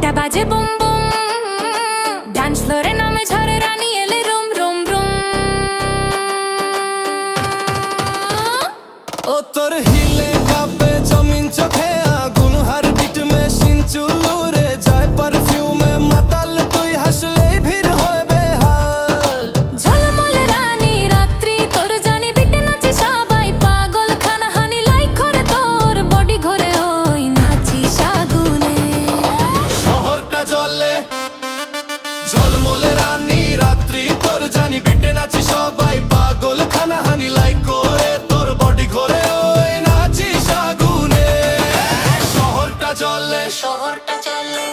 বিটটা বাজে boom boom, dance ফ্লোরে নামে ঝড়ে রানী এলে রুম রুম রুম। ও তোর হিলে কাঁপে জমিন চোখে আগুন, হার বিট মেশিন চুলুরে যায় পারফিউমে মাতাল, তুই হাসলেই ভিড় হয় বেহাল। ঝলমলে রানী রাত্রি তোর জানি বিটে নাচে সবাই পাগল, খানা হানি লাইক করে তোর বডি ঘরে ওই নাচিস আগুনে। শহরটা জ্বলে ঝলমলে রানী রাত্রি তোর জানি বিটে নাচি সবাই পাগল, খানা হানি লাইক করে তোর বডি ঘরে ওই নাচিস আগুনে। শহরটা জ্বলে শহরটা চলে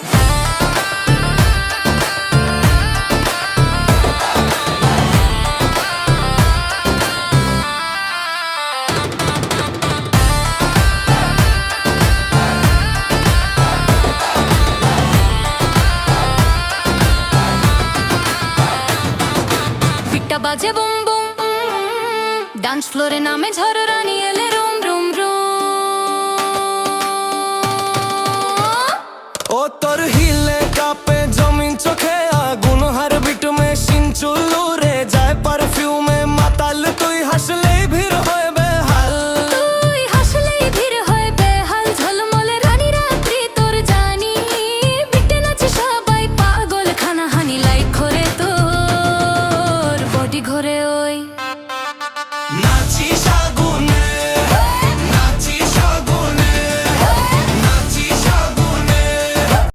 বিটটা বাজে বুম বুম, ডান্স ফ্লোরে নামে ঝড় রানী এলে রুম রুম রুম। ও তোর হিলে কাঁপে